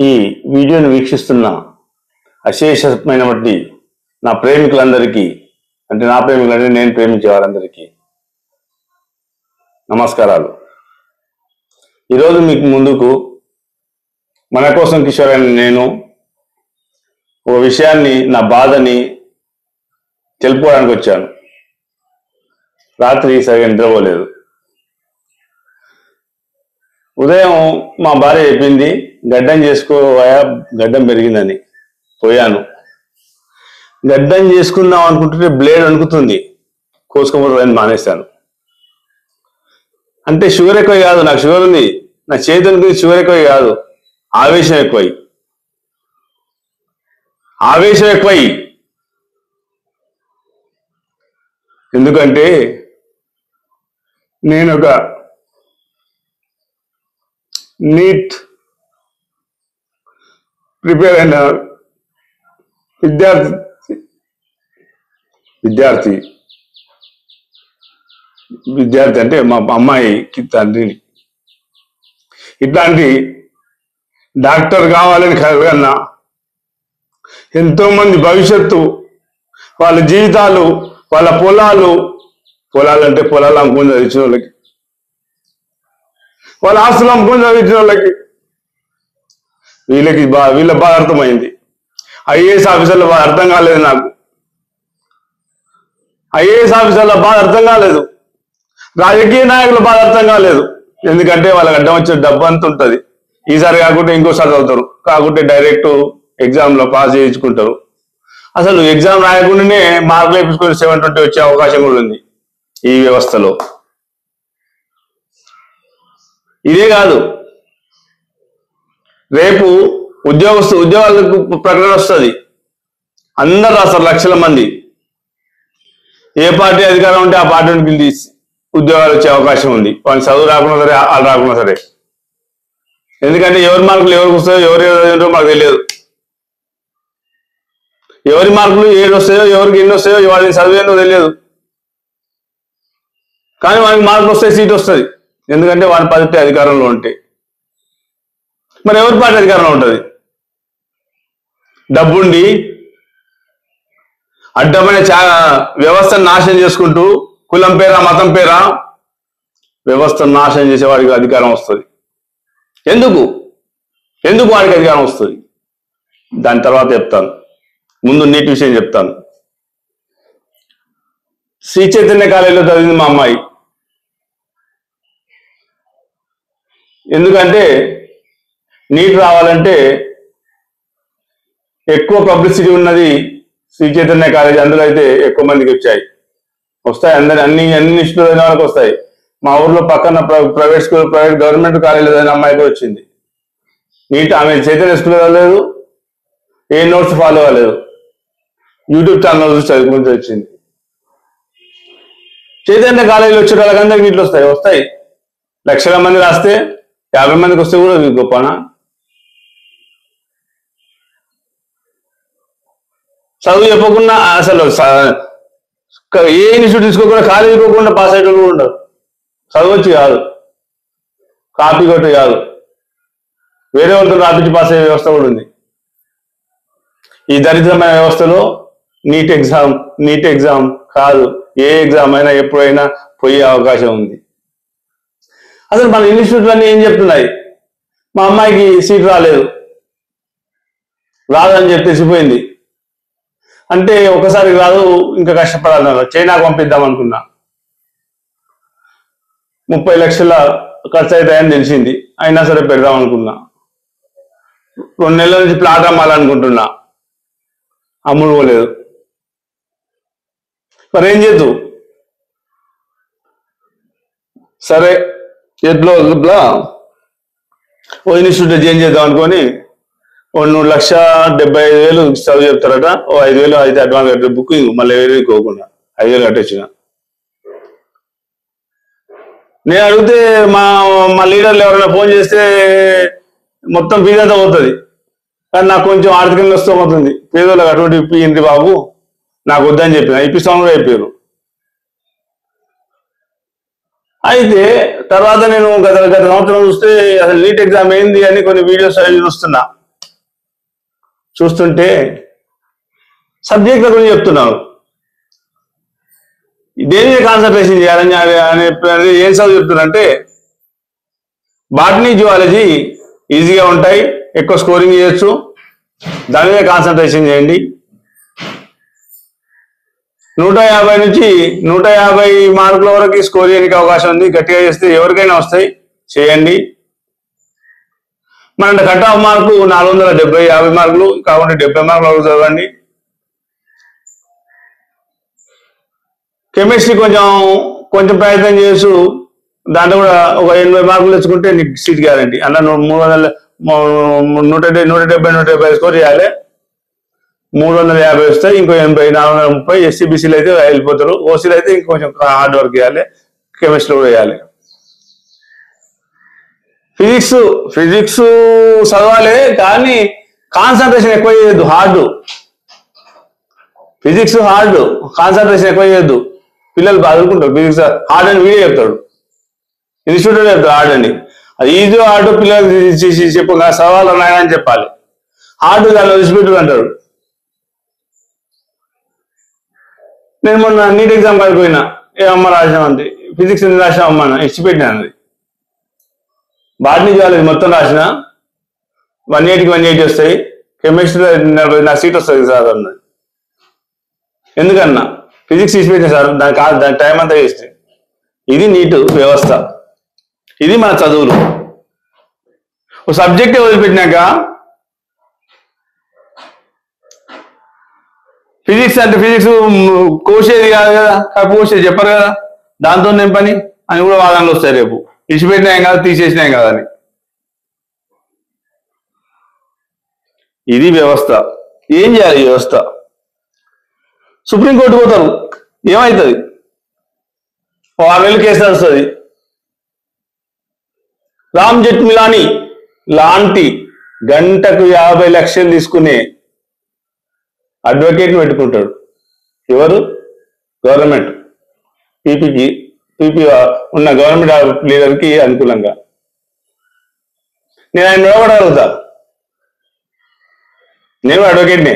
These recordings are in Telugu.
ఈ వీడియోను వీక్షిస్తున్న అశేషమైనటువంటి నా ప్రేమికులందరికీ, అంటే నా ప్రేమికులంటే నేను ప్రేమించే వారందరికీ నమస్కారాలు. ఈరోజు మీకు ముందుకు మన కోసం కిషోర్ అని నేను ఒక విషయాన్ని, నా బాధని తెలుపుకోవడానికి వచ్చాను. రాత్రి సరిగా నిద్రపోలేదు. ఉదయం మా భార్య చెప్పింది, గడ్డం చేసుకోవా, గడ్డం పెరిగిందని. పోయాను. గడ్డం చేసుకుందాం అనుకుంటుంటే బ్లేడ్ వణుకుతుంది, కోసుకోపోతుందని మానేశాను. అంటే షుగర్ ఎక్కువ కాదు, నాకు షుగర్ ఉంది, నా చేతునికి షుగర్ ఎక్కువ కాదు, ఆవేశం ఎక్కువై. ఎందుకంటే నేను ఒక నీట్ ప్రిపేర్ అయిన విద్యార్థి అంటే మా అమ్మాయికి తండ్రిని. ఇట్లాంటి డాక్టర్ కావాలని కన్నా ఎంతో మంది భవిష్యత్తు, వాళ్ళ జీవితాలు, వాళ్ళ పొలాలంటే పొలాలు అమ్ముకొని చదివించిన వాళ్ళకి, వాళ్ళ ఆస్తులు అమ్ముకొని చదివించిన వాళ్ళకి, వీళ్ళ బాధ అర్థమైంది. ఐఏఎస్ ఆఫీసర్ల బాధ అర్థం కాలేదు నాకు. ఐఏఎస్ ఆఫీసర్ల బాధ అర్థం కాలేదు, రాజకీయ నాయకుల బాధ అర్థం కాలేదు. ఎందుకంటే వాళ్ళకి అడ్డం వచ్చే డబ్బు అంత ఉంటుంది. ఈసారి కాకుంటే ఇంకోసారి చదువుతారు, కాకుంటే డైరెక్ట్ ఎగ్జామ్లో పాస్ చేయించుకుంటారు. అసలు ఎగ్జామ్ రాయకుండానే మార్కులు వేపించుకొని 720 వచ్చే అవకాశం కూడా ఉంది ఈ వ్యవస్థలో. ఇదే కాదు, రేపు ఉద్యోగాలకు ప్రకటన వస్తుంది. అందరు రాస్తారు, లక్షల మంది. ఏ పార్టీ అధికారం ఉంటే ఆ పార్టీని పిలిచి ఉద్యోగాలు వచ్చే అవకాశం ఉంది. వాళ్ళు చదువు రాకుండా సరే, వాళ్ళు రాకుండా సరే. ఎందుకంటే ఎవరి మార్కులు ఎవరికి వస్తాయో, ఎవరు మాకు తెలియదు. ఎవరి మార్కులు 7 వస్తాయో, ఎవరికి ఎన్ని వస్తాయో, వాళ్ళని చదివేందో తెలియదు. కానీ వాళ్ళకి మార్కులు వస్తాయి, సీట్ వస్తుంది. ఎందుకంటే వాళ్ళ పార్టీ అధికారంలో ఉంటే. మరి ఎవరి పార్టీ అధికారంలో ఉంటుంది? డబ్బుండి అడ్డమైన వ్యవస్థను నాశనం చేసుకుంటూ, కులం పేరా మతం పేరా వ్యవస్థను నాశనం చేసేవాడికి అధికారం వస్తుంది. ఎందుకు వాడికి అధికారం వస్తుంది? దాని తర్వాత చెప్తాను. ముందు నీటి విషయం చెప్తాను. శ్రీ చైతన్య కాలేజీలో చదివింది మా అమ్మాయి. ఎందుకంటే నీట్ రావాలంటే ఎక్కువ పబ్లిసిటీ ఉన్నది శ్రీ చైతన్య కాలేజీ. అందులో అయితే ఎక్కువ మందికి వస్తాయి. అన్ని ఇన్స్టిట్యూట్ అయిన వాళ్ళకి వస్తాయి. మా ఊర్లో పక్కన ప్రైవేట్ గవర్నమెంట్ కాలేజీలో అయిన అమ్మాయికి వచ్చింది నీట్. ఆమె చైతన్య స్కూల్ చదవలేదు, ఏ నోట్స్ ఫాలో అవ్వలేదు, యూట్యూబ్ ఛానల్ చూసి చదువుకుంటూ వచ్చింది. చైతన్య కాలేజీలో వచ్చే వాళ్ళకందరికి నీట్లు వస్తాయి. లక్షల మంది రాస్తే 50 మందికి వస్తే కూడా గొప్పనా? చదువు చెప్పకుండా, అసలు ఏ ఇన్స్టిట్యూట్ తీసుకోకుండా, కాలేజీ పోకుండా పాస్ అయ్యేటోళ్ళు కూడా ఉండరు. చదవచ్చు కాదు, కాపీ కొట్టి కాదు, వేరే వాళ్ళతో రాపించి పాస్ అయ్యే వ్యవస్థ కూడా ఉంది. ఈ దరిద్రమైన వ్యవస్థలో నీట్ ఎగ్జామ్ కాదు, ఏ ఎగ్జామ్ అయినా ఎప్పుడైనా పోయే అవకాశం ఉంది. అసలు మన ఇన్స్టిట్యూట్లన్నీ ఏం చెప్తున్నాయి? మా అమ్మాయికి సీట్ రాదని చెప్పి తెలిసిపోయింది. అంటే ఒకసారి రాదు, ఇంకా కష్టపడాలన్నారు. చైనాకు పంపిద్దాం అనుకున్నా. 30 లక్షల ఖర్చు అవుతాయని తెలిసింది. అయినా సరే పెడదాం అనుకున్నా. 2 నెలల నుంచి ప్లాట్ అమ్మాలనుకుంటున్నా, అమ్ముడుకోలేదు. మరి ఏం చేద్దు? సరే, ఎట్లో ఓ ఇన్స్టిట్యూట్ చేంజ్ చేద్దాం అనుకొని 1,75,000 చదువు చెప్తారట. 5,000 అయితే అడ్వాన్స్ కట్టే, బుకింగ్ మళ్ళీ కోకుండా 5,000 కట్టొచ్చిన. నేను అడిగితే మా లీడర్లు ఎవరైనా ఫోన్ చేస్తే మొత్తం ఫీజు అంతా పోతుంది. కానీ నాకు కొంచెం ఆర్థికంగా వస్తూ అవుతుంది. పేదోళ్ళకి అటువంటి ఇప్పియండి బాబు, నాకు వద్దని చెప్పిన. ఇప్పిస్తామని కూడా చెప్పారు. అయితే తర్వాత నేను గత సంవత్సరం చూస్తే అసలు నీట్ ఎగ్జామ్ ఏంది అని కొన్ని వీడియోస్ అవి చూస్తున్నా. చూస్తుంటే సబ్జెక్ట్ గురించి చెప్తున్నాను, దేని మీద కాన్సన్ట్రేషన్ చేయాలని అనేది ఏం చదువు చెప్తున్నారంటే బాటనీ జువాలజీ ఈజీగా ఉంటాయి, ఎక్కువ స్కోరింగ్ చేయొచ్చు, దాని మీద కాన్సన్ట్రేషన్ చేయండి. 150 నుంచి 150 మార్కుల వరకు స్కోర్ చేయడానికి అవకాశం ఉంది. గట్టిగా చేస్తే ఎవరికైనా వస్తాయి, చేయండి. మన కట్ ఆఫ్ మార్కు 470, 50 మార్కులు కాకుండా 70 మార్కులు చదవండి. కెమిస్ట్రీ కొంచెం ప్రయత్నం చేస్తూ దాంట్లో కూడా ఒక 80 మార్కులు తెచ్చుకుంటే నీకు సీట్ గ్యారంటీ. అలా 170 స్కోర్ చేయాలి, 350 వస్తాయి, ఇంకో 80, 430. ఎస్సీబీసీలు అయితే వెళ్ళిపోతారు, ఓసీలు అయితే ఇంకొంచెం హార్డ్ వర్క్ చేయాలి, కెమిస్ట్రీ కూడా చేయాలి. ఫిజిక్స్ చదవాలి కానీ కాన్సన్ట్రేషన్ ఎక్కువ చేయొద్దు. ఫిజిక్స్ హార్డ్, కాన్సన్ట్రేషన్ ఎక్కువ చేయొద్దు. పిల్లలు చదువుకుంటారు, ఫిజిక్స్ హార్డ్ అని వీడియో చెప్తాడు, ఇన్స్టిట్యూట్ చెప్తాడు హార్డ్ అని. అది ఈజీ హార్డ్ పిల్లలు చెప్పు చదవాలి అని చెప్పాలి. హార్డ్ దాన్ని వదిలిపెట్టు అంటారు. నేను మొన్న నీట్ ఎగ్జామ్ కాడిపోయినా, ఏమమ్మ రాసినామంటే ఫిజిక్స్ ఎందుకు రాసినామమ్మా ఇచ్చిపెట్టినాను. అది బాటనీ జువాలజీ మొత్తం రాసిన 180కి 180 వస్తాయి, కెమిస్ట్రీలో నా సీట్ వస్తుంది సార్ అన్నది. ఎందుకన్నా ఫిజిక్స్ ఇచ్చిపెట్టిన సార్, దాని టైం అంతా వేస్ట్. ఇది నీట్ వ్యవస్థ, ఇది మన చదువులు. ఒక సబ్జెక్ట్ వదిలిపెట్టినాక ఫిజిక్స్ అంటే ఫిజిక్స్ కోసేది కాదు కదా, కోసేది చెప్పరు కదా, దాంతో ఏం పని అని కూడా వాదనలు వస్తాయి. రేపు ఇచ్చిపెట్టినాం కాదు, తీసేసినాం కాదని. ఇది వ్యవస్థ. ఏం చేయాలి ఈ వ్యవస్థ? సుప్రీంకోర్టు పోతారు, ఏమవుతుంది? 6,000 కేసు నడుస్తుంది. రామ్ జెట్మిలానీ లాంటి గంటకు 50 లక్షలు తీసుకునే అడ్వకేట్ పెట్టుకుంటాడు. ఎవరు? గవర్నమెంట్, పీపీ ఉన్న గవర్నమెంట్ లీడర్కి అనుకూలంగా. నేను ఆయన నిలబడగలుగుతా, నేను అడ్వకేట్నే.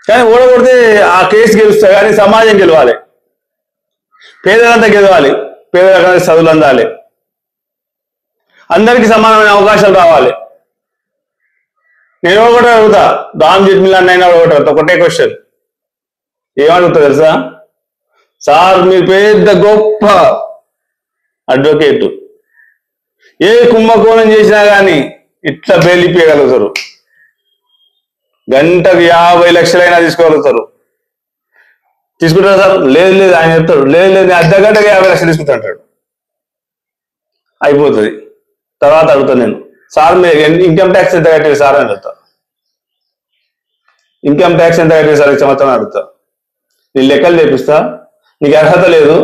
కానీ ఓడగొడితే ఆ కేసు గెలుస్తా, కానీ సమాజం గెలవాలి, పేదలంతా గెలవాలి, పేదలకు చదువులు అందాలి, అందరికీ సమానమైన అవకాశాలు రావాలి. నేను ఒకటే అడుగుతా, రామ్ జెట్మిలానీ అయినా ఒకటే క్వశ్చన్ ఏమడుగుతా తెలుసా? సార్ మీరు పెద్ద గొప్ప అడ్వకేట్, ఏ కుంభకోణం చేసినా కానీ ఇట్లా బెయిల్ ఇప్పగలుగుతారు, గంటకు 50 లక్షలైనా తీసుకోగలుగుతారు. తీసుకుంటారా సార్? లేదు ఆయన చెప్తాడు, లేదు అర్ధగంటకు 50 లక్షలు తీసుకుంటాడు. అయిపోతుంది. తర్వాత అడుగుతాను నేను, సార్ మీరు ఇన్కమ్ ట్యాక్స్ ఎంత కట్టారు సార్ అని అడుగుతా. ఇన్కమ్ ట్యాక్స్ ఎంత కట్టారు సార్ ఈ సంవత్సరం అడుగుతా. నేను లెక్కలు చేపిస్తా, నీకు అర్హత లేదు,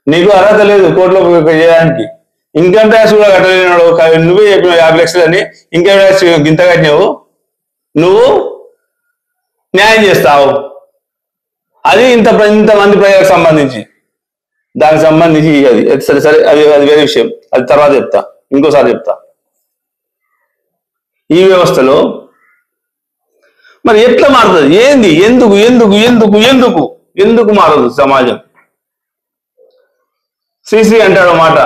నీకు అర్హత లేదు కోర్టులో చేయడానికి. ఇన్కమ్ ట్యాక్స్ కూడా కట్టలేనాడు, నువ్వే చెప్పిన 50 లక్షలని ఇన్కమ్ ట్యాక్స్ గింత కట్టినావు, నువ్వు న్యాయం చేస్తావు. అది ఇంతమంది ప్రజలకు సంబంధించి, దానికి సంబంధించి అది సరే అది వేరే విషయం, అది తర్వాత చెప్తా, ఇంకోసారి చెప్తా. ఈ వ్యవస్థలో మరి ఎట్లా మారుతుంది? ఏంది? ఎందుకు ఎందుకు ఎందుకు ఎందుకు ఎందుకు మారదు సమాజం? శ్రీశ్రీ అంటాడు మాట,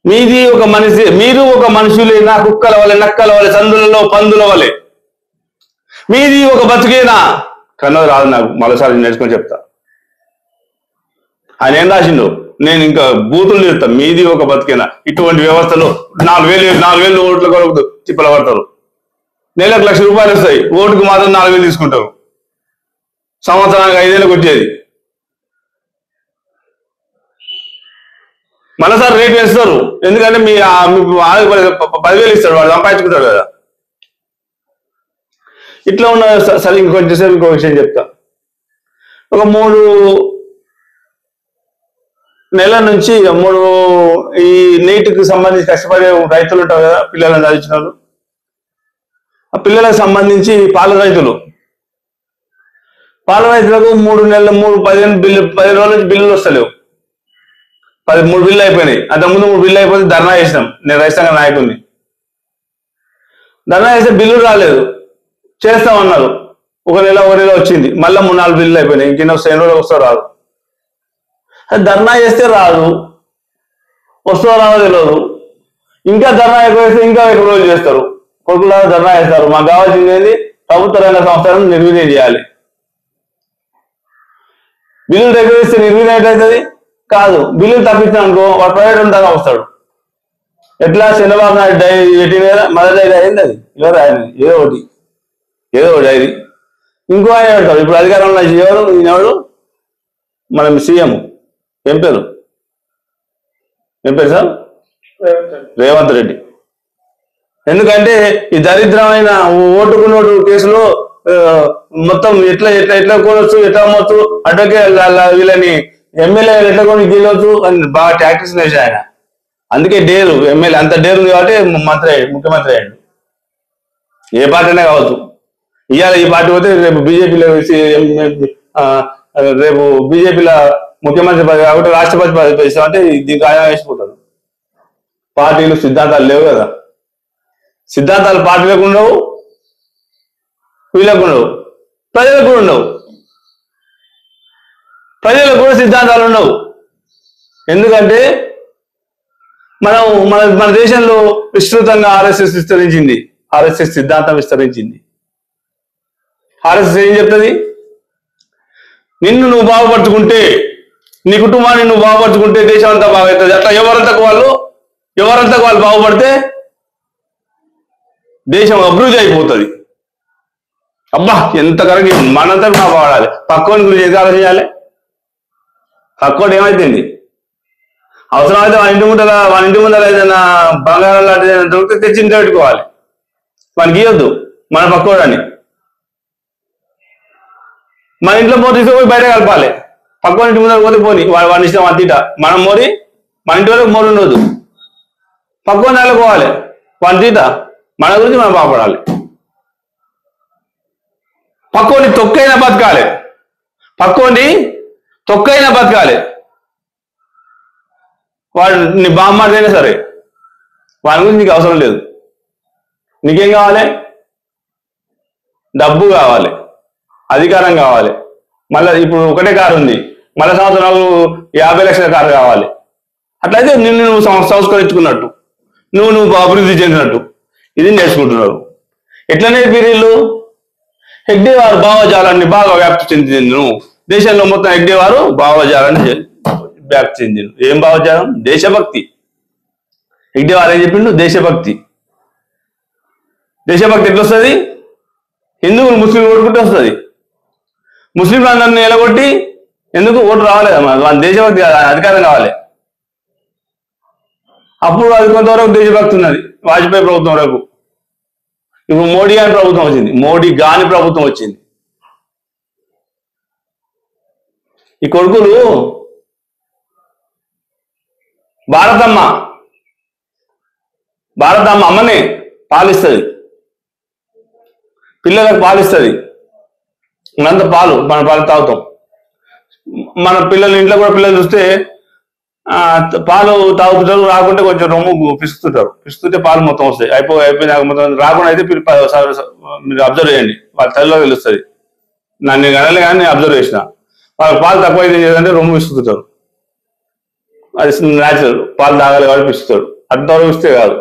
మీది ఒక మనిషి, మీరు ఒక మనుషులేనా, కుక్కల వలె నక్కల వలె సందులలో పందుల వలె, మీది ఒక బతుకేనా. కన్నది రాదు నాకు, మరోసారి నేర్చుకొని చెప్తా. ఆయన ఏం రాసిండు, నేను ఇంకా బూతులు చెప్తా. మీది ఒక బతికేనా. ఇటువంటి వ్యవస్థలో 4,000 ఓట్ల కొరకు తిప్పల పడతారు. నెలకు ₹1,00,000 వస్తాయి, ఓటుకు మాత్రం 4,000 తీసుకుంటారు. సంవత్సరానికి 5 ఏళ్ళకి వచ్చేది. మనసారి రేటు వేస్తారు, ఎందుకంటే మీ 10,000 ఇస్తాడు, వాడు సంపాదించుకుంటాడు కదా. ఇట్లా ఉన్న సరే ఇంకొంచెంసేపు ఇంకో విషయం చెప్తా. ఒక 3 నెలల నుంచి ఈ నీటికి సంబంధించి కష్టపడే రైతులు ఉంటారు కదా, పిల్లలను చదివించిన వాళ్ళు. ఆ పిల్లలకు సంబంధించి పాల రైతులకు 10 రోజుల నుంచి బిల్లులు వస్తలేవు. 3 బిల్లు అయిపోయినాయి. అంతకుముందు 3 బిల్లు అయిపోతే ధర్నా చేసినాం, నేను రైతాంగ నాయకుడిని. ధర్నా చేస్తే బిల్లు రాలేదు, చేస్తామన్నారు. ఒక నెల వచ్చింది, మళ్ళీ 3-4 బిల్లులు అయిపోయినాయి. ఇంకిన్న ఎన్ని రోజులు వస్తో రాదు. ధర్నా చేస్తే రాదు, వస్తో రాదో తెలియదు. ఇంకా ధర్నా ఎక్కువ చేస్తే ఇంకా ఎక్కువ రోజులు చేస్తారు. కొడుకులాగా ధర్నా చేస్తారు. మాకు కావాల్సింది ఏంది, ప్రభుత్వ రంగ సంస్థలను నిర్వీర్యం చేయాలి. బిల్లులు ఎక్కువ చేస్తే నిర్వీర్యం ఎట్లయితుంది? కాదు. బిల్లులు తప్పించాం అనుకో, వాడు ప్రైవేట్ ఉంటాగా వస్తాడు. ఎట్లా చంద్రబాబు నాయుడు డైరీ పెట్టిన కదా, మదర్ డైరీ అయింది. అది ఎవరు ఆయన ఏదో ఒకటి డైరీ ఇంకో ఆయన పెడతాడు. ఇప్పుడు అధికారంలో ఎవరు ఈనాడు మనం సీఎం ఏం పేరు సార్? రేవంత్ రెడ్డి. ఎందుకంటే ఈ దరిద్రమైన ఓటుకున్నోటు కేసులో మొత్తం ఎట్లా కొనొచ్చు, ఎట్లా అమ్మొచ్చు, అడ్వకే వీళ్ళని ఎమ్మెల్యే ఎట్లా కొని గెలవచ్చు అని బాగా టాక్టిక్స్ వేసి ఆయన. అందుకే డేరు ఎమ్మెల్యే అంత డేరు ఉంది కాబట్టి ముఖ్యమంత్రి అయ్యాడు. ఏ పార్టీ అయినా కావచ్చు. ఇవాళ ఈ పార్టీ పోతే రేపు బీజేపీలో ముఖ్యమంత్రి పదవి కాబట్టి రాష్ట్రపతి పదవి ఇస్తామంటే దీనికి ఆయన వేసిపోతాడు. పార్టీలు సిద్ధాంతాలు లేవు కదా. సిద్ధాంతాలు పార్టీలకు ఉండవు, వీళ్ళకు ఉండవు, ప్రజలకు కూడా ఉండవు. ప్రజలకు కూడా సిద్ధాంతాలు ఉండవు. ఎందుకంటే మన దేశంలో విస్తృతంగా ఆర్ఎస్ఎస్ విస్తరించింది. ఆర్ఎస్ఎస్ సిద్ధాంతం విస్తరించింది. ఆర్ఎస్ఎస్ ఏం చెప్తుంది? నిన్ను నువ్వు బాగుపరుచుకుంటే, నీ కుటుంబాన్ని నువ్వు బాగుపరుచుకుంటే దేశం అంతా బాగవుతుంది. అట్లా ఎవరంతకు వాళ్ళు బాగుపడితే దేశం అభివృద్ధి అయిపోతుంది. అబ్బా ఎంత కరెక్ట్. మనంతా మనం వాడాలి. పక్కోని గురించి ఏది ఆలోచన చేయాలి? పక్కోటి ఏమైతుంది? అవసరమైతే వాళ్ళ ఇంటి ముందర ఏదైనా బంగారం లాంటిది ఏదైనా దొరికితే తెచ్చి ఇంట్లో పెట్టుకోవాలి. మనకి ఇవ్వద్దు మన పక్కోడని. మన ఇంట్లో మోరి తీసుకుపోయి బయట కలపాలి. పక్కన ఇంటి ముందర పోతే పోని వాడిని ఇష్టం అంతీట. మనం మోరి మన ఇంటి వరకు మోరి ఉండదు. పక్కన నెలకోవాలి వాడి తీట. మన గురించి మనం బాగుపడాలి. పక్కోని తొక్కైనా బతకాలి. వాడు నీ బామ్మడిదైనా సరే వాడి గురించి నీకు అవసరం లేదు. నీకేం కావాలి? డబ్బు కావాలి, అధికారం కావాలి. మళ్ళీ ఇప్పుడు ఒకటే కారు ఉంది, మళ్ళీ సంవత్సరాలు 50 లక్షల కారు కావాలి. అట్లయితే నువ్వు సంస్కరించుకున్నట్టు, నువ్వు అభివృద్ధి చెందినట్టు ఇది నేర్చుకుంటున్నారు. ఎట్లా నేర్పిరు వీళ్ళు? హెగ్డే వారు భావజాలాన్ని బాగా వ్యాప్తి చెందింది. దేశంలో మొత్తం హెగ్డే వారు భావజాలాన్ని వ్యాప్తి చెందింది. ఏం భావజాలం? దేశభక్తి. హెగ్డే వారు ఏం చెప్పిండు? దేశభక్తి ఎట్లా వస్తుంది? హిందువులు ముస్లింలు ఓడుకుంటే వస్తుంది. ముస్లింలు అందరినీ ఎలగొట్టి ఎందుకు ఓటు రావాలి? మన దేశభక్తి అధికారం కావాలి. అప్పుడు అది కొంతవరకు దేశభక్తి ఉన్నది వాజ్పేయి ప్రభుత్వం వరకు. ఇప్పుడు మోడీ గాని ప్రభుత్వం వచ్చింది. ఈ కొడుకులు భారతమ్మ అమ్మని పాలిస్తుంది, పిల్లలకు పాలిస్తుంది. మనంతా మన పాలు తాగుతాం. మన ఇంట్లో కూడా పిల్లలు చూస్తే పాలు తాగుతుంటారు, రాకుంటే కొంచెం రొమ్ము పిసుకుతుంటే పాలు మొత్తం వస్తాయి. అయిపోయినాక మొత్తం రాకుండా అయితే మీరు అబ్జర్వ్ చేయండి, వాళ్ళ తల్లిలో తెలుస్తుంది. నన్ను కనలే కానీ నేను అబ్జర్వ్ చేసిన. వాళ్ళకి పాలు తక్కువ అయితే చేయాలంటే రొమ్ము పిసుకుతుంటారు. అది న్యాచురల్. పాలు తాగాలి కాబట్టి పిసుకుతాడు. అంతవరకు ఇస్తే కాదు.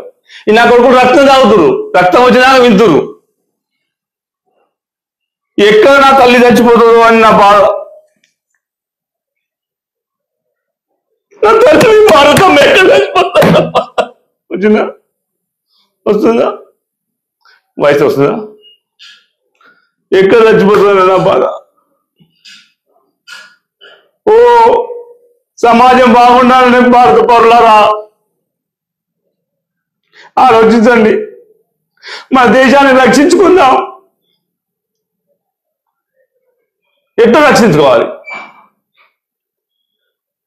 నా కొడుకు రక్తం తాగుతురు, రక్తం వచ్చినాక వింటురు. ఎక్కడ నా తల్లి చచ్చిపోతారు అని నా బాధ. నా తల్లి భారతం ఎక్కడ చచ్చిపోతా వస్తుందా? వయసు వస్తుందా? ఎక్కడ చచ్చిపోతుందా నా బాధ. ఓ సమాజం బాగుండాలని భారత పౌరులారా ఆలోచించండి. మన దేశాన్ని రక్షించుకుందాం. ఎట్లా రక్షించుకోవాలి?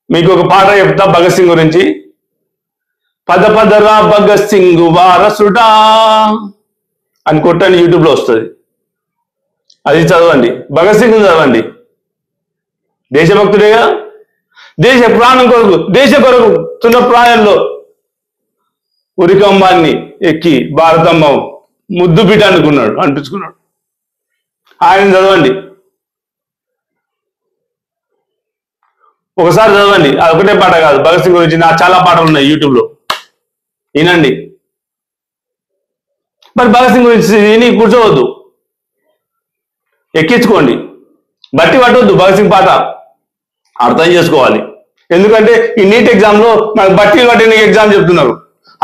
మీకు ఒక పాట చెప్తా భగత్ సింగ్ గురించి. పదరా భగత్ సింగ్ వారసుడా అని కొట్టండి, యూట్యూబ్లో వస్తుంది. అది చదవండి, భగత్ సింగ్ చదవండి. దేశభక్తుడేగా. దేశ ప్రాణం కొరకు, దేశ కొరకు తున్న ప్రాయంలో ఉరికంబాన్ని ఎక్కి భారతమ్మ ముద్దు బిడ్డ అనిపించుకున్నాడు. ఆయన చదవండి, ఒకసారి చదవండి. అది ఒకటే పాట కాదు, భగత్ సింగ్ గురించి నా చాలా పాటలు ఉన్నాయి యూట్యూబ్లో, వినండి. మరి భగత్ సింగ్ గురించి విని కూర్చోవద్దు, ఎక్కించుకోండి. బట్టి పట్టవద్దు. భగత్ సింగ్ పాట అర్థం చేసుకోవాలి. ఎందుకంటే ఈ నీట్ ఎగ్జామ్లో మనకు బట్టి పట్టిన ఎగ్జామ్ చెప్తున్నారు.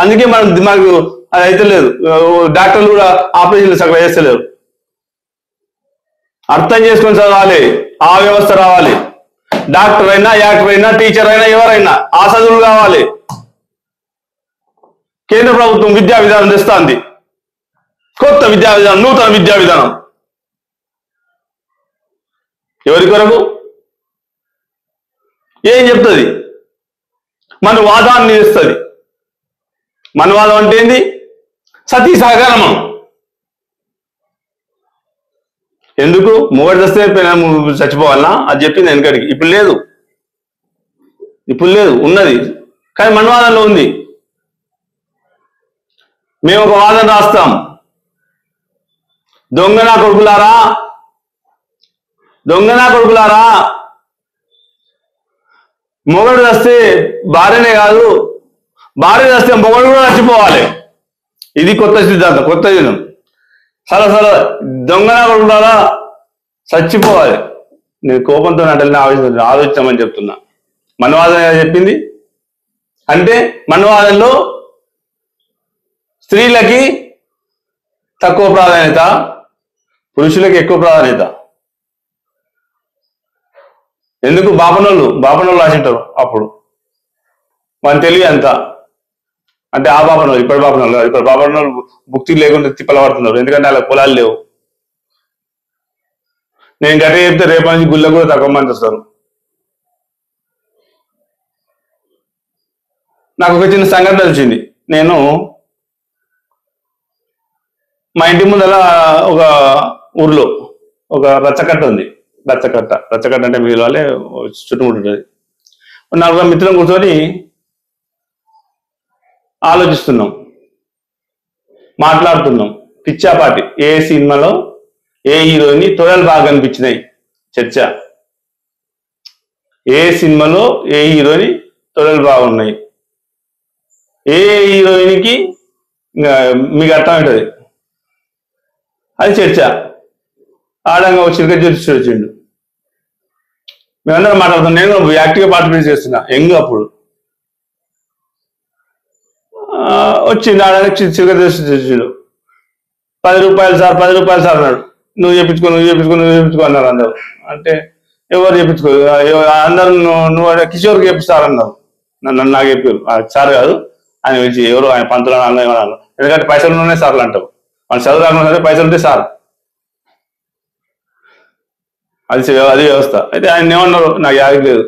అందుకే మనకు అది అయితే లేదు. డాక్టర్లు కూడా ఆపరేషన్లు సగం చేస్తలేరు. అర్థం చేసుకొని చదవాలి, ఆ వ్యవస్థ రావాలి. డాక్టర్ అయినా, యాక్టర్ అయినా, టీచర్ అయినా, ఎవరైనా ఆ చదువులు కావాలి. కేంద్ర ప్రభుత్వం విద్యా విధానం తెస్తుంది, కొత్త విద్యా విధానం, నూతన విద్యా విధానం. ఎవరి కొరకు? ఏం చెప్తుంది? మన వాదాన్ని ఇస్తుంది. మన వాదం అంటే ఏంది? సతీ సహగమనం. ఎందుకు మొగడు వస్తే చచ్చిపోవాలన్నా? అది చెప్పింది వెనకడికి. ఇప్పుడు లేదు, ఉన్నది. కానీ మన వాదనలో ఉంది. మేము ఒక వాదన రాస్తాం. దొంగనా కొడుకులారా, మొగడు వస్తే భార్యనే కాదు, భార్య వస్తే మొగడు కూడా చచ్చిపోవాలి. ఇది కొత్త సిద్ధాంతం, కొత్త దినం. సరే దొంగనా కొడుకులారా చచ్చిపోవాలి. నేను కోపంతో అంటే ఆలోచించమని చెప్తున్నా. మనవాదం ఏదో చెప్పింది అంటే, మనవాదంలో స్త్రీలకి తక్కువ ప్రాధాన్యత, పురుషులకి ఎక్కువ ప్రాధాన్యత. ఎందుకు? బాపనోళ్ళు రాసింటారు అప్పుడు. మన తెలివి అంత అంటే ఆ బాపనోళ్ళు, ఇప్పుడు బాపనోళ్ళు భుక్తి లేకుండా తిప్పలు పడుతున్నారు. ఎందుకంటే అలా పొలాలు లేవు. నేను గట్టిగా చెప్తే రేపటి నుంచి గుళ్ళ కూడా తక్కువ మంది వస్తారు. నాకు ఒక చిన్న సంఘటన వచ్చింది. నేను మా ఇంటి ముందర ఒక ఊర్లో ఒక రచ్చకట్ట ఉంది. రచ్చకట్ట అంటే మీ వాళ్ళే చుట్టుముట్టుంది. 4 మిత్రులను కూర్చొని ఆలోచిస్తున్నాం, మాట్లాడుతున్నాం. పిచ్చాపాటి ఏ సినిమాలో ఏ హీరోయిన్ తొడలు బాగా అనిపించినాయి చర్చ. ఏ సినిమాలో ఏ హీరోయిన్ తొడలు బాగున్నాయి, ఏ హీరోయిన్కి మీకు అర్థం ఉంటుంది, అది చర్చ. ఆడంగా ఒక చిరక జ్యోతిష్ వచ్చిండు. మేమందరం మాట్లాడుతున్నాం. నేను యాక్టివ్గా పార్టిసిపేట్ చేస్తున్నా, అప్పుడు వచ్చిండు. ఆడడానికి చిరక జ్యోతిష్ వచ్చిండు. 10 రూపాయలు సార్, 10 రూపాయలు సార్ అన్నాడు. నువ్వు చేపించుకో అన్నారు అందరు. అంటే ఎవరు చేపించుకో, అందరు నువ్వు కిషోర్కి చేపిస్తారన్నారు. నాకు చెప్పారు. సార్ కాదు, ఆయన వచ్చి ఎవరు ఆయన పంతులు అన్నారు. ఎందుకంటే పైసలు ఉన్నాయి సార్లు అంటారు. మన చదువు రాకుండా సరే పైసలు ఉంటే సార్, అది వ్యవస్థ. అయితే ఆయన ఏమన్నారు, నాకు యాగి లేదు.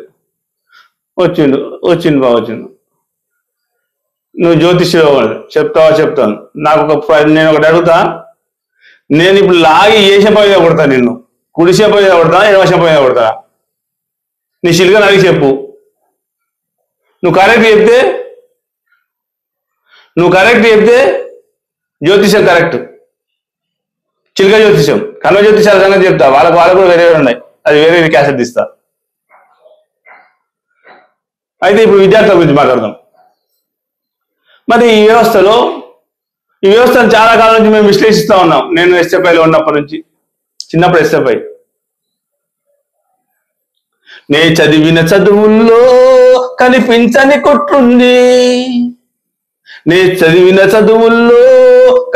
వచ్చిండు బాగా వచ్చిండు. నువ్వు జ్యోతిష్యుడు చెప్తాను. నాకు నేను ఒకటి అడుగుతా. నేను ఇప్పుడు లాగి ఏ షంప కొడతా, నిన్ను కుడి షంప కొడతా, ఎడమ షంప కొడతా? నీ శిల్గా అడిగి చెప్పు. నువ్వు కరెక్ట్ చెప్తే జ్యోతిష్యం కరెక్ట్, చిల్క జ్యోతిష్యం. కన్వ జ్యోతిష్యాల సంగతి చెప్తా. వాళ్ళకు కూడా వేరే ఉన్నాయి, అది వేరే క్యాసెట్ తీస్తా. అయితే ఇప్పుడు విద్యార్థుల గురించి మాట్లాడదాం. మరి ఈ వ్యవస్థను చాలా కాలం నుంచి మేము విశ్లేషిస్తూ ఉన్నాం. నేను ఎస్ఎఫ్ఐలో ఉన్నప్పటి నుంచి, చిన్నప్పుడు ఎస్ఎఫ్ఐ. నే చదివిన చదువుల్లో కనిపించని కుట్రుంది, నే చదివిన చదువుల్లో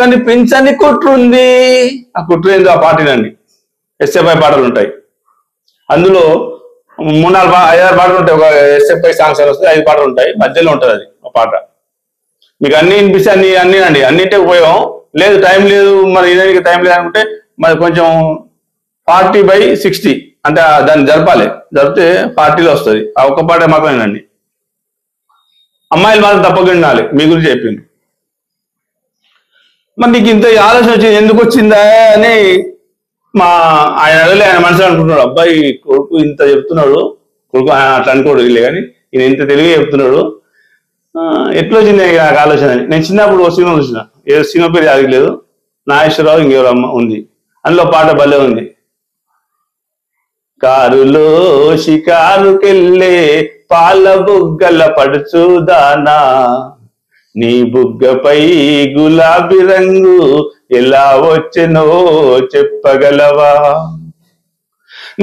కనిపించని కుట్రుంది. ఆ కుట్ర ఏందో ఆ పాటనండి. ఎస్ఎఫ్ఐ పాటలు ఉంటాయి. అందులో 3-4 5-6 పాటలు ఉంటాయి. ఒక ఎస్ఎఫ్ఐ సాంగ్స్ వస్తే 5 పాటలు ఉంటాయి. మధ్యలో ఉంటుంది అది ఒక పాట. మీకు అన్ని వినిపిస్తే అన్ని అండి, అన్నింటికి ఉపయోగం లేదు, టైం లేదు, మరి ఇదానికి టైం లేదు అనుకుంటే మరి కొంచెం 40/60 అంటే దాన్ని జరిపితే 40లో వస్తుంది. ఆ ఒక్క పాట మాత్రం వినండి. అమ్మాయిలు మాత్రం తప్పకుండా వినాలి. మీ గురించి చెప్పింది. మరి నీకు ఇంత ఆలోచన వచ్చింది, ఎందుకు వచ్చిందా అని ఆయన మనసులో అనుకుంటున్నాడు. అబ్బాయి కొడుకు ఇంత చెప్తున్నాడు, కొడుకు అట్లా అనుకోడు ఇల్లే, కానీ ఈయన ఇంత తెలివిగా చెప్తున్నాడు, ఎట్లా వచ్చింది నాకు ఆలోచన. నేను చిన్నప్పుడు ఒక సినిమా చూసిన, ఏదో సినిమా పేరు అడగలేదు. నాగేశ్వరరావు ఇంకెవరమ్మ ఉంది. అందులో పాట భలే ఉంది. కారులో షికారుకెళ్ళే పాల బుగ్గల పడుచుదానా, నీ బుగ్గపై గులాబీ రంగు ఎలా వచ్చెనో చెప్పగలవా,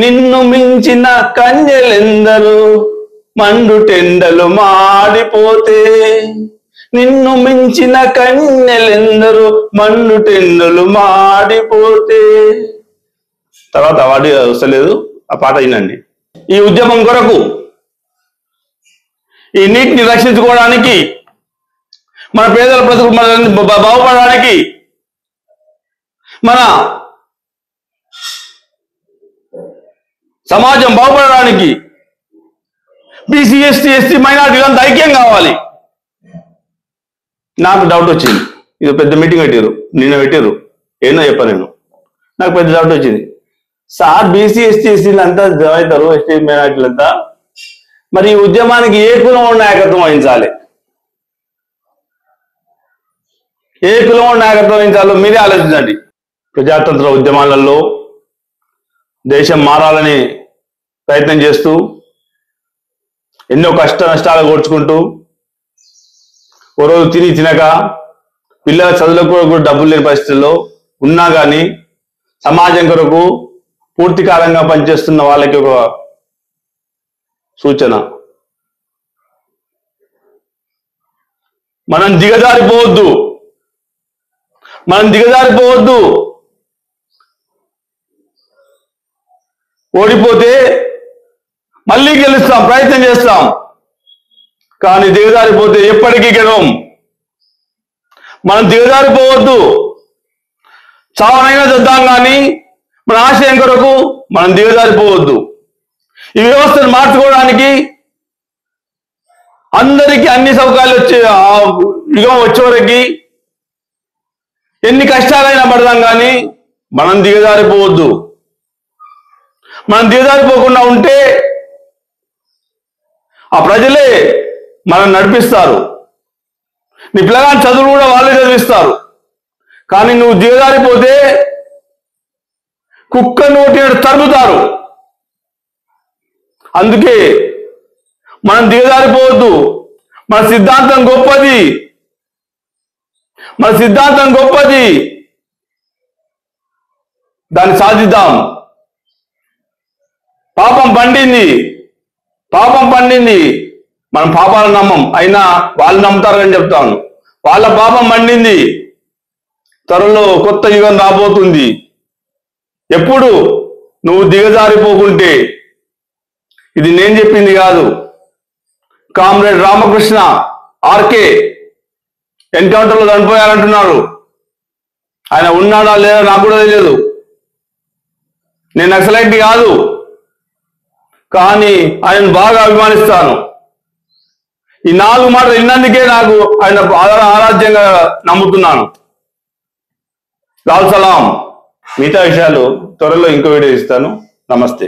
నిన్ను మించిన కన్యలెందరూ మండు టెండలు మాడిపోతే, నిన్ను మించిన కన్యలెందరూ మండు టెండలు మాడిపోతే. తర్వాత వాడి వస్తలేదు, ఆ పాట వినండి. ఈ ఉద్యమం కొరకు, ఈ నీటిని రక్షించుకోవడానికి, మన పేదల బ్రతుకు బాగుపడడానికి, మన సమాజం బాగుపడడానికి బీసీ ఎస్టీ మైనార్టీలంతా ఐక్యం కావాలి. నాకు డౌట్ వచ్చింది. ఇది పెద్ద మీటింగ్ పెట్టారు, నిన్న పెట్టారు, ఏదో చెప్పాను నేను. నాకు పెద్ద డౌట్ వచ్చింది. సార్ బీసీ ఎస్టీలు అంతా అవుతారు, ఎస్టీ మైనార్టీలంతా, మరి ఈ ఉద్యమానికి ఏ కులం నాయకత్వం వహించాలి, ఏ కులం నాయకత్వం వహించాలో మీరే ఆలోచించండి. ప్రజాతంత్ర ఉద్యమాలలో దేశం మారాలని ప్రయత్నం చేస్తూ ఎన్నో కష్ట నష్టాలు కూర్చుకుంటూ, ఓ రోజు తినక పిల్లల చదువులకు కూడా డబ్బులు లేని పరిస్థితుల్లో ఉన్నా కానీ సమాజం కొరకు పూర్తి కాలంగా పనిచేస్తున్న వాళ్ళకి ఒక సూచన, మనం దిగజారిపోవద్దు. ఓడిపోతే మళ్ళీ గెలుస్తాం, ప్రయత్నం చేస్తాం, కానీ దిగజారిపోతే ఎప్పటికీ గెలవం. మనం దిగజారిపోవద్దు. చావనైనా చూద్దాం కానీ మన ఆశయం కొరకు మనం దిగజారిపోవద్దు. ఈ వ్యవస్థను మార్చుకోవడానికి అందరికీ అన్ని సౌకర్యాలు వచ్చే వరకు ఎన్ని కష్టాలైనా పడదాం కానీ మనం దిగజారిపోవద్దు. మనం దిగజారిపోకుండా ఉంటే ఆ ప్రజలే మనం నడిపిస్తారు. నీ పిల్లగాని చదువులు కూడా వాళ్ళే చదివిస్తారు. కానీ నువ్వు దిగజారిపోతే కుక్క నోటిని తరుముతారు. అందుకే మనం దిగజారిపోవద్దు. మన సిద్ధాంతం గొప్పది, దాన్ని సాధిద్దాం. పాపం పండింది, మనం పాపాలను నమ్మం, అయినా వాళ్ళు నమ్ముతారని చెప్తాను. వాళ్ళ పాపం పండింది. త్వరలో కొత్త యుగం రాబోతుంది. ఎప్పుడు నువ్వు దిగజారిపోకుంటే, ఇది నేను చెప్పింది కాదు, కామ్రేడ్ రామకృష్ణ ఆర్కే ఎన్కౌంటర్లో చనిపోయారంటున్నారు. ఆయన ఉన్నాడా లేదా నాకు కూడా తెలియదు. నేను నక్సలైట్ కాదు, కానీ ఆయనను బాగా అభిమానిస్తాను. ఈ 4 మాటలు విన్నందుకే నాకు ఆయన ఆరాధ్యంగా నమ్ముతున్నాను. లాల్ సలాం. మిగతా విషయాలు త్వరలో ఇంకో వీడియో ఇస్తాను. నమస్తే.